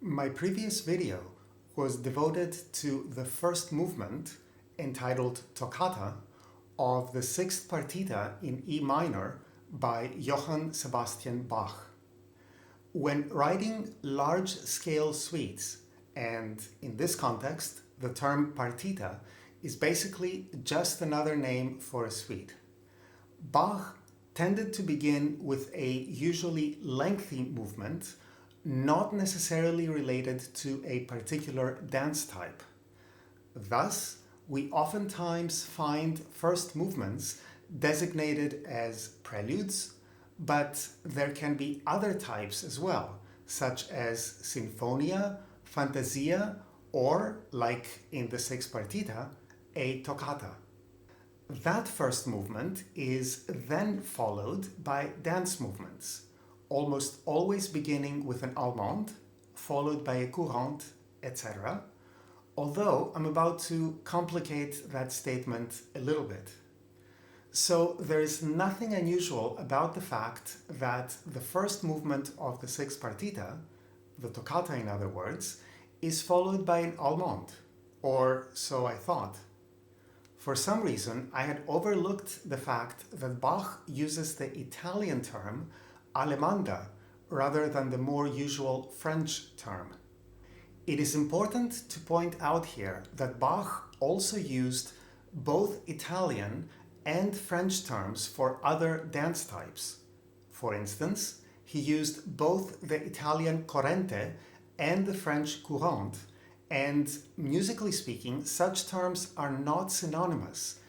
My previous video was devoted to the first movement, entitled Toccata, of the sixth Partita in E minor by Johann Sebastian Bach. When writing large-scale suites, and in this context, the term partita is basically just another name for a suite, Bach tended to begin with a usually lengthy movement, not necessarily related to a particular dance type. Thus, we oftentimes find first movements designated as preludes, but there can be other types as well, such as sinfonia, fantasia, or, like in the sixth partita, a toccata. That first movement is then followed by dance movements, almost always beginning with an Allemande, followed by a courante, etc., although I'm about to complicate that statement a little bit. So there is nothing unusual about the fact that the first movement of the sixth partita, the toccata in other words, is followed by an Allemande, or so I thought. For some reason, I had overlooked the fact that Bach uses the Italian term Allemanda rather than the more usual French term. It is important to point out here that Bach also used both Italian and French terms for other dance types. For instance, he used both the Italian corrente and the French courante, and musically speaking, such terms are not synonymous.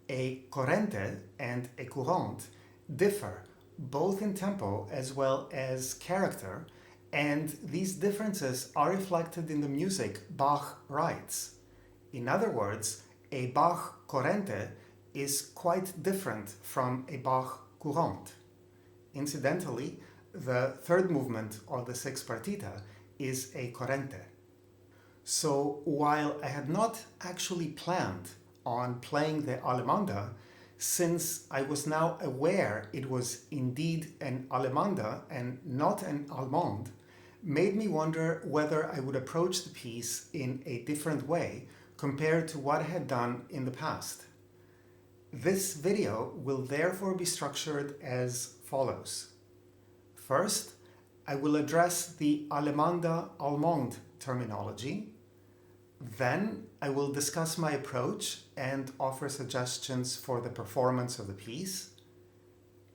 A corrente and a courante differ both in tempo as well as character, and these differences are reflected in the music Bach writes. In other words, a Bach corrente is quite different from a Bach courante. Incidentally, the third movement of the sixth partita is a corrente. So while I had not actually planned on playing the Allemanda, since I was now aware it was indeed an Allemanda and not an Allemande, made me wonder whether I would approach the piece in a different way compared to what I had done in the past. This video will therefore be structured as follows. First, I will address the Allemanda-Allemande terminology. Then I will discuss my approach and offer suggestions for the performance of the piece.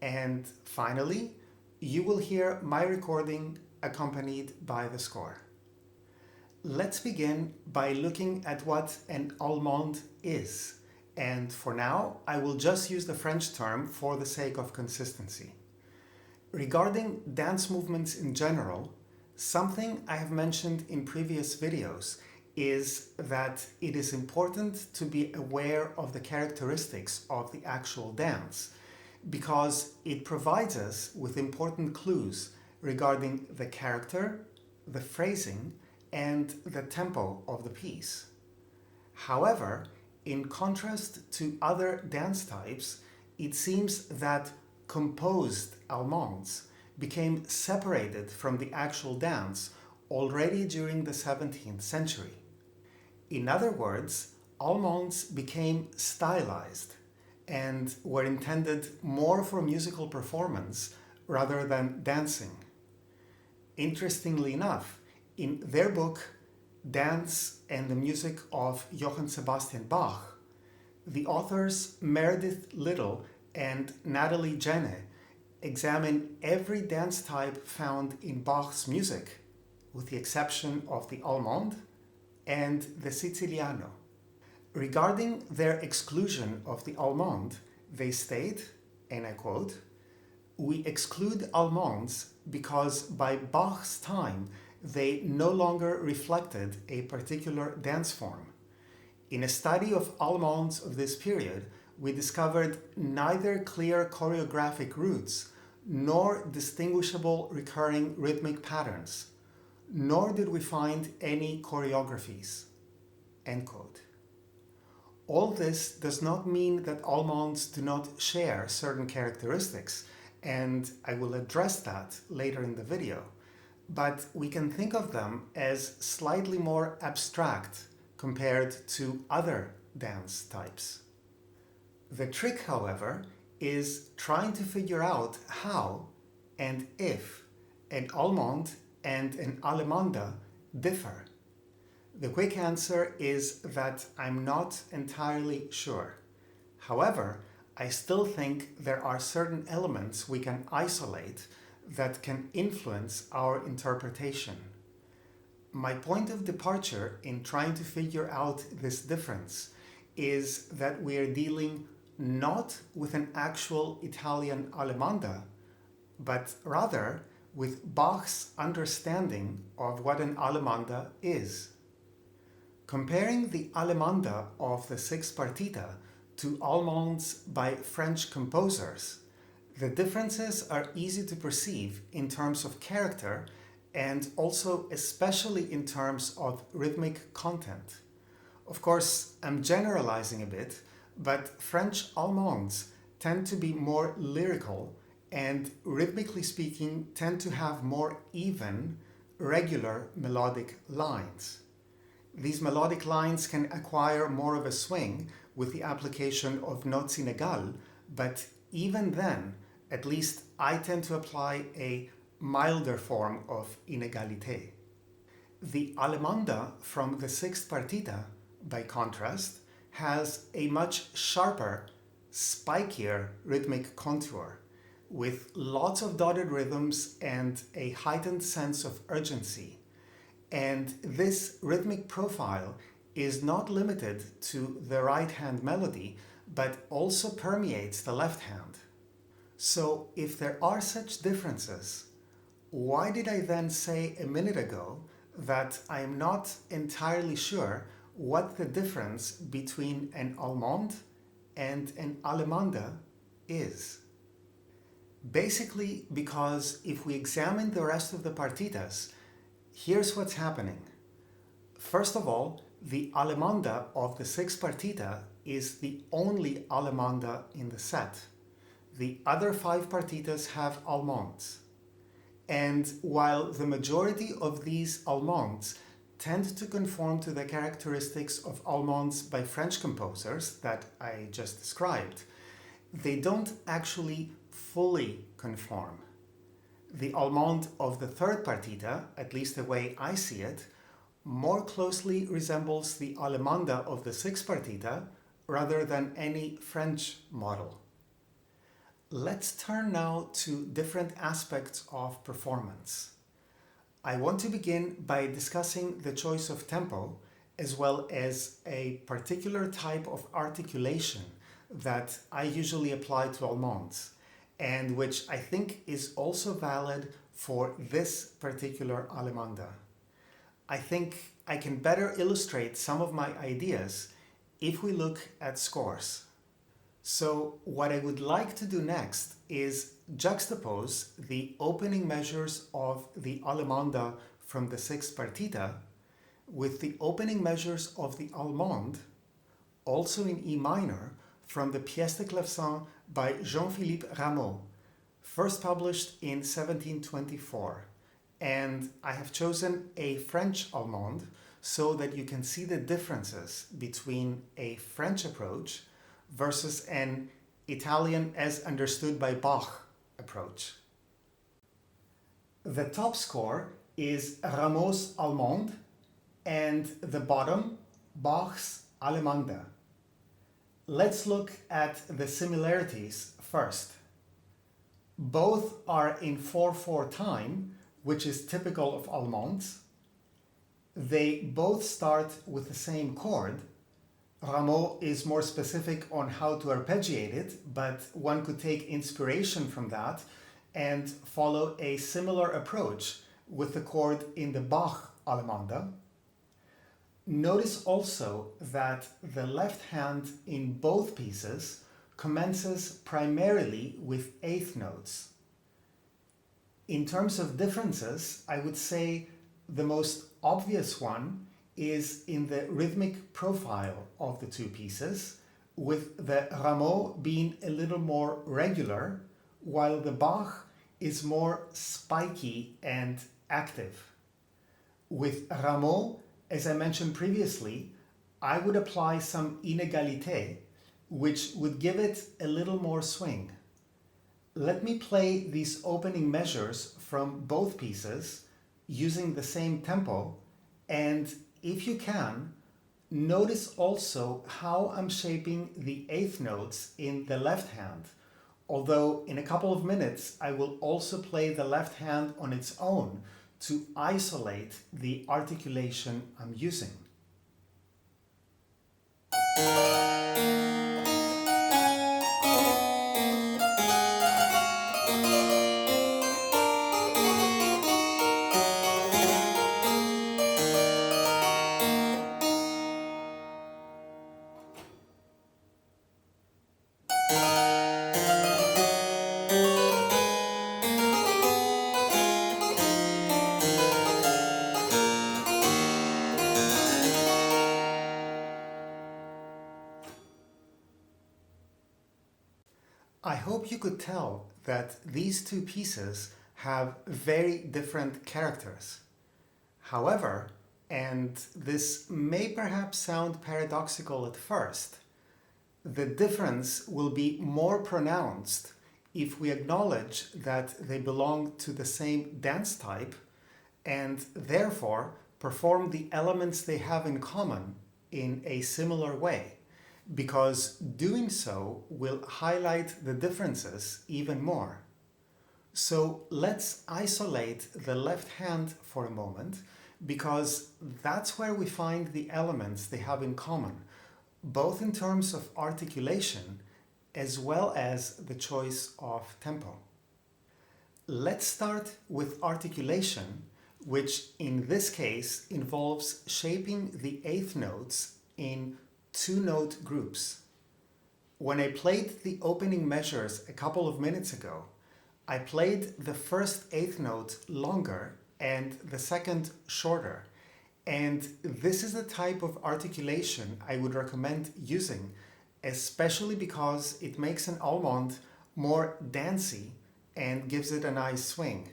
And finally, you will hear my recording accompanied by the score. Let's begin by looking at what an Allemande is. And for now, I will just use the French term for the sake of consistency. Regarding dance movements in general, something I have mentioned in previous videos is that it is important to be aware of the characteristics of the actual dance, because it provides us with important clues regarding the character, the phrasing, and the tempo of the piece. However, in contrast to other dance types, it seems that composed Allemandes became separated from the actual dance already during the 17th century. In other words, Allemandes became stylized and were intended more for musical performance rather than dancing. Interestingly enough, in their book Dance and the Music of Johann Sebastian Bach, the authors Meredith Little and Natalie Jenne examine every dance type found in Bach's music, with the exception of the Allemande and the Siciliano. Regarding their exclusion of the Allemande, they state, and I quote, "We exclude Allemandes because by Bach's time they no longer reflected a particular dance form. In a study of Allemandes of this period, we discovered neither clear choreographic roots nor distinguishable recurring rhythmic patterns, nor did we find any choreographies." End quote. All this does not mean that Allemandes do not share certain characteristics, and I will address that later in the video. but we can think of them as slightly more abstract compared to other dance types. The trick, however, is trying to figure out how and if an Allemande and an Allemande differ. The quick answer is that I'm not entirely sure. However, I still think there are certain elements we can isolate that can influence our interpretation. My point of departure in trying to figure out this difference is that we are dealing not with an actual Italian Allemanda, but rather with Bach's understanding of what an Allemanda is. Comparing the Allemanda of the Sixth Partita to Allemandes by French composers, the differences are easy to perceive in terms of character and also especially in terms of rhythmic content. Of course, I'm generalizing a bit, but French Allemandes tend to be more lyrical and, rhythmically speaking, tend to have more even, regular melodic lines. These melodic lines can acquire more of a swing with the application of notes inégales, but even then, at least I tend to apply a milder form of inégalité. The Allemande from the Sixth Partita, by contrast, has a much sharper, spikier rhythmic contour, with lots of dotted rhythms and a heightened sense of urgency. And this rhythmic profile is not limited to the right hand melody, but also permeates the left hand. So if there are such differences, why did I then say a minute ago that I am not entirely sure what the difference between an Allemande and an Allemande is? Basically because if we examine the rest of the partitas, here's what's happening. First of all, the Allemande of the Sixth Partita is the only Allemande in the set. The other 5 partitas have Allemandes. And while the majority of these Allemandes tend to conform to the characteristics of Allemandes by French composers that I just described, they don't actually fully conform. The Allemande of the Third Partita, at least the way I see it, more closely resembles the Allemande of the Sixth Partita rather than any French model. Let's turn now to different aspects of performance. I want to begin by discussing the choice of tempo as well as a particular type of articulation that I usually apply to Allemandes, and which I think is also valid for this particular Allemande. I think I can better illustrate some of my ideas if we look at scores. So what I would like to do next is juxtapose the opening measures of the Allemande from the Sixth Partita with the opening measures of the Allemande, also in E minor, from the Pièce de Clavecin by Jean-Philippe Rameau, first published in 1724. And I have chosen a French Allemande so that you can see the differences between a French approach versus an Italian as understood by Bach approach. The top score is Rameau's Allemande and the bottom, Bach's Allemande. Let's look at the similarities first. Both are in 4/4 time, which is typical of Allemandes. They both start with the same chord. Rameau is more specific on how to arpeggiate it, but one could take inspiration from that and follow a similar approach with the chord in the Bach Allemande. Notice also that the left hand in both pieces commences primarily with eighth notes. In terms of differences, I would say the most obvious one is in the rhythmic profile of the two pieces, with the Rameau being a little more regular, while the Bach is more spiky and active. With Rameau, as I mentioned previously, I would apply some inégalité, which would give it a little more swing. Let me play these opening measures from both pieces using the same tempo, and if you can, notice also how I'm shaping the eighth notes in the left hand, although in a couple of minutes I will also play the left hand on its own to isolate the articulation I'm using. I hope you could tell that these two pieces have very different characters. However, and this may perhaps sound paradoxical at first, the difference will be more pronounced if we acknowledge that they belong to the same dance type and therefore perform the elements they have in common in a similar way, because doing so will highlight the differences even more. So let's isolate the left hand for a moment, because that's where we find the elements they have in common, both in terms of articulation as well as the choice of tempo. Let's start with articulation, which in this case involves shaping the eighth notes in two-note groups. When I played the opening measures a couple of minutes ago, I played the first eighth note longer and the second shorter. And this is the type of articulation I would recommend using, especially because it makes an Allemande more dancey and gives it a nice swing.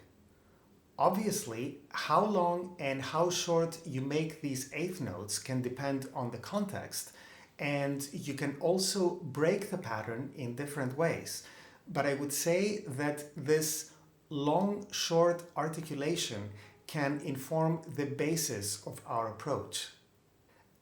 Obviously, how long and how short you make these eighth notes can depend on the context, and you can also break the pattern in different ways. But I would say that this long-short articulation can inform the basis of our approach.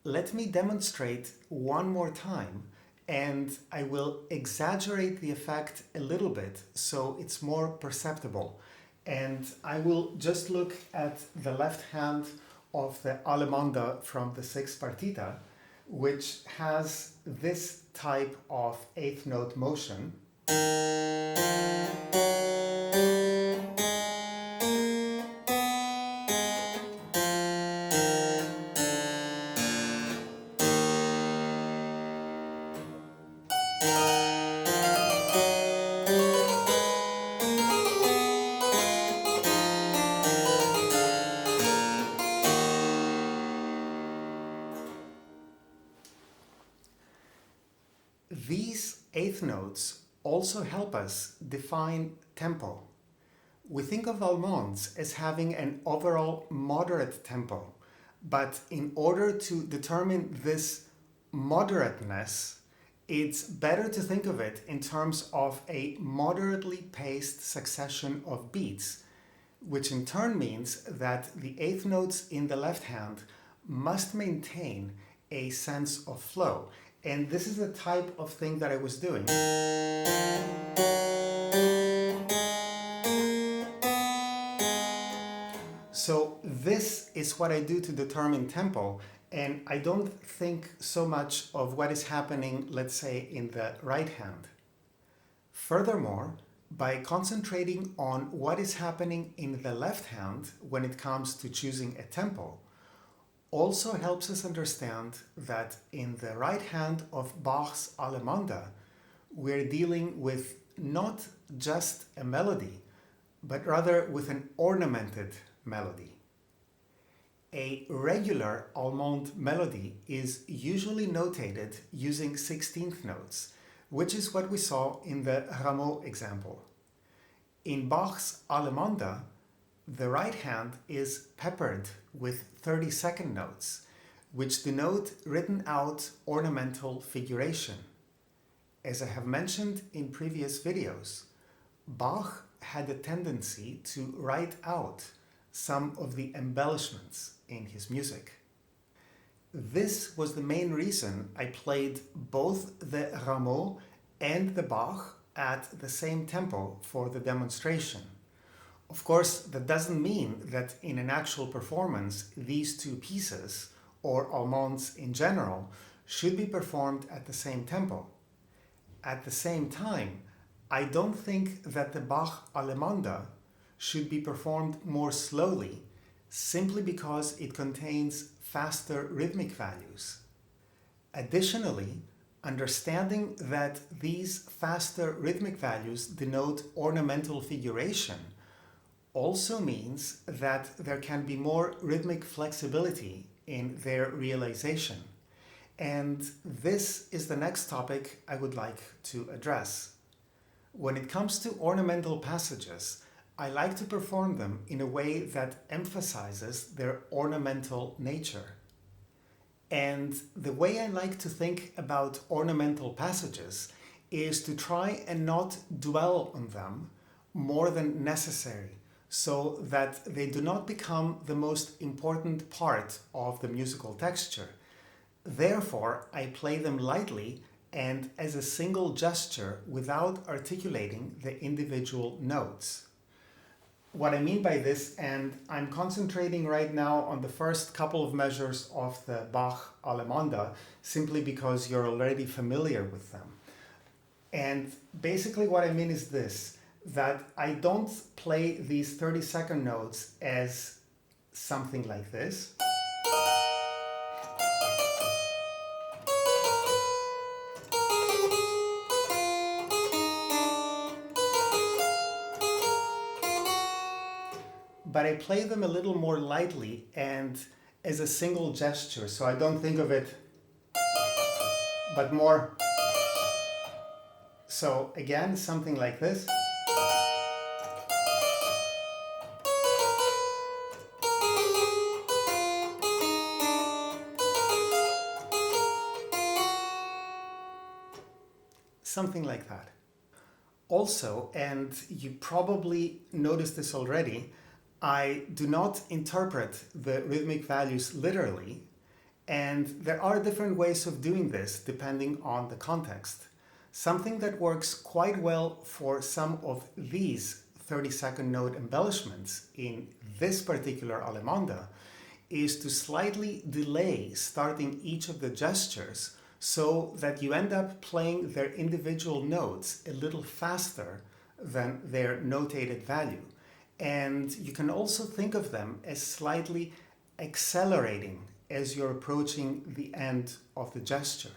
Let me demonstrate one more time, and I will exaggerate the effect a little bit so it's more perceptible. And I will just look at the left hand of the Allemande from the sixth Partita, which has this type of eighth note motion. These eighth notes also help us define tempo. We think of Allemandes as having an overall moderate tempo, but in order to determine this moderateness, it's better to think of it in terms of a moderately paced succession of beats, which in turn means that the eighth notes in the left hand must maintain a sense of flow. And this is the type of thing that I was doing. So this is what I do to determine tempo, and I don't think so much of what is happening, let's say, in the right hand. Furthermore, by concentrating on what is happening in the left hand when it comes to choosing a tempo, also helps us understand that in the right hand of Bach's Allemande, we're dealing with not just a melody, but rather with an ornamented melody. A regular Allemande melody is usually notated using 16th notes, which is what we saw in the Rameau example. In Bach's Allemande, The right hand is peppered with 30-second notes, which denote written out ornamental figuration. As I have mentioned in previous videos, Bach had a tendency to write out some of the embellishments in his music. This was the main reason I played both the Rameau and the Bach at the same tempo for the demonstration. Of course, that doesn't mean that in an actual performance these two pieces, or Allemandes in general, should be performed at the same tempo. At the same time, I don't think that the Bach Allemanda should be performed more slowly, simply because it contains faster rhythmic values. Additionally, understanding that these faster rhythmic values denote ornamental figuration also means that there can be more rhythmic flexibility in their realization. And this is the next topic I would like to address. When it comes to ornamental passages, I like to perform them in a way that emphasizes their ornamental nature. And the way I like to think about ornamental passages is to try and not dwell on them more than necessary, so that they do not become the most important part of the musical texture. Therefore, I play them lightly and as a single gesture without articulating the individual notes. What I mean by this, and I'm concentrating right now on the first couple of measures of the Bach Allemanda, simply because you're already familiar with them. And basically what I mean is this, that I don't play these 30-second notes as something like this. But I play them a little more lightly and as a single gesture, so I don't think of it, but more. So again, something like this. Something like that. Also, and you probably noticed this already, I do not interpret the rhythmic values literally, and there are different ways of doing this depending on the context. Something that works quite well for some of these 30-second note embellishments in this particular Allemanda is to slightly delay starting each of the gestures so that you end up playing their individual notes a little faster than their notated value. And you can also think of them as slightly accelerating as you're approaching the end of the gesture.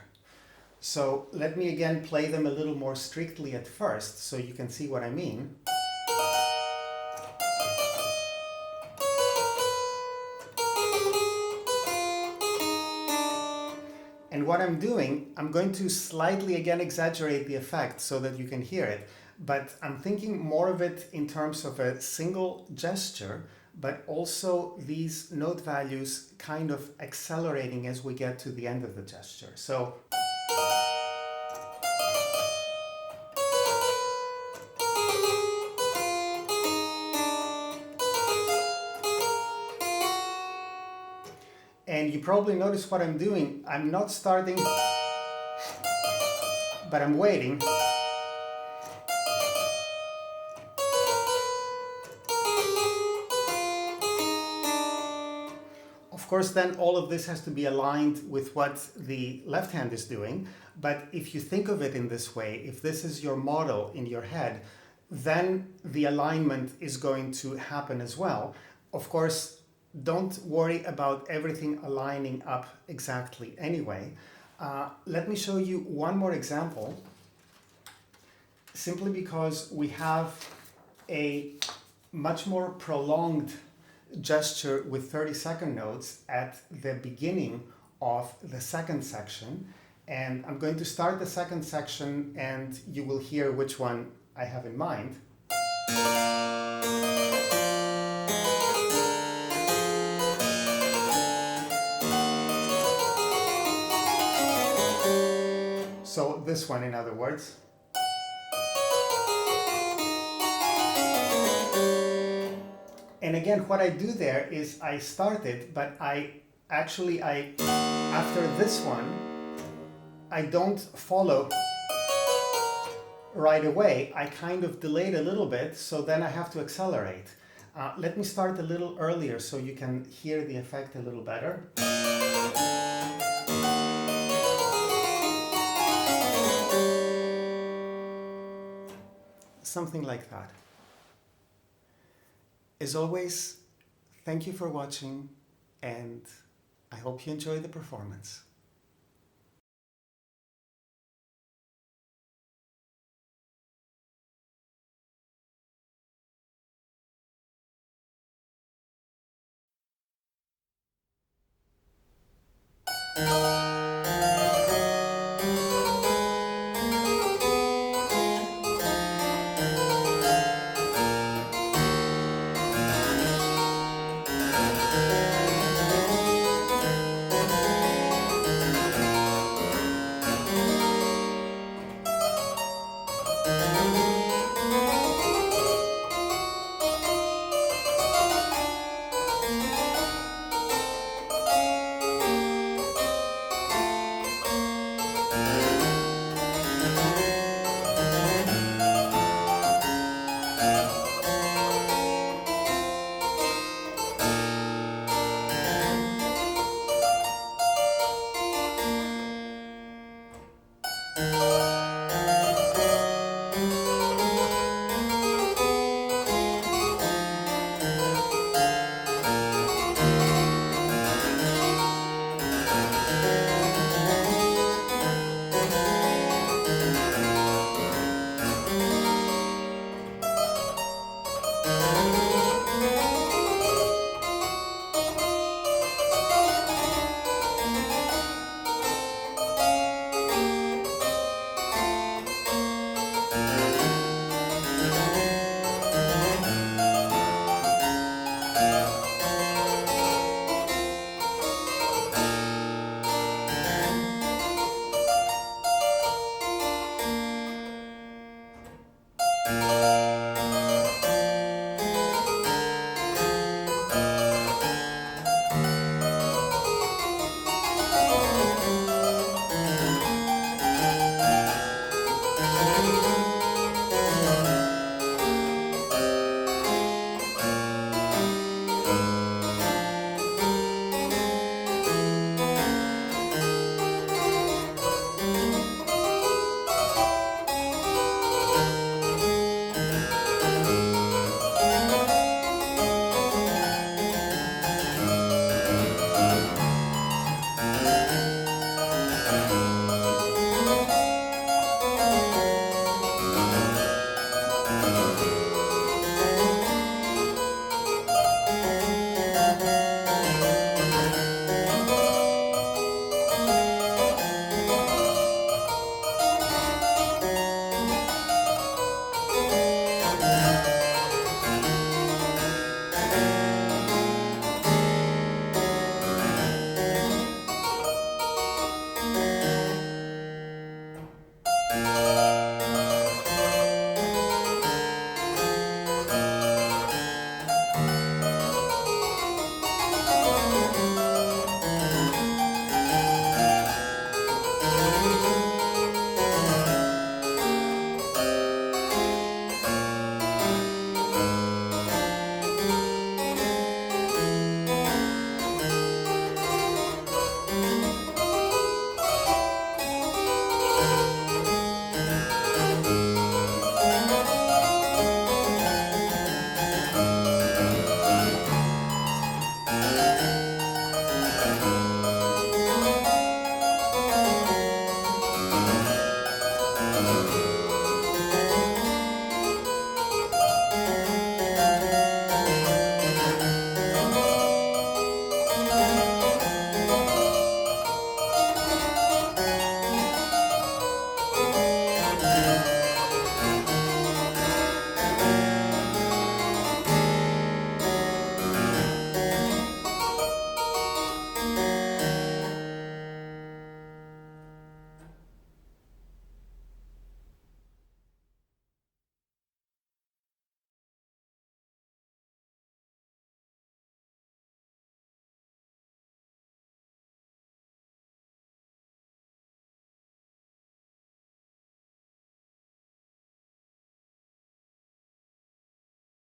So let me again play them a little more strictly at first so you can see what I mean. And what I'm doing, I'm going to slightly again exaggerate the effect so that you can hear it, but I'm thinking more of it in terms of a single gesture, but also these note values kind of accelerating as we get to the end of the gesture. So and you probably notice what I'm doing. I'm not starting, but I'm waiting. Of course, then all of this has to be aligned with what the left hand is doing. But if you think of it in this way, if this is your model in your head, then the alignment is going to happen as well. Of course, don't worry about everything aligning up exactly anyway. Let me show you one more example, simply because we have a much more prolonged gesture with 30-second notes at the beginning of the second section. And I'm going to start the second section and you will hear which one I have in mind. So this one, in other words. And again, what I do there is I start it, but after this one, I don't follow right away. I kind of delay it a little bit, so then I have to accelerate. Let me start a little earlier so you can hear the effect a little better. Something like that. As always, thank you for watching, and I hope you enjoy the performance.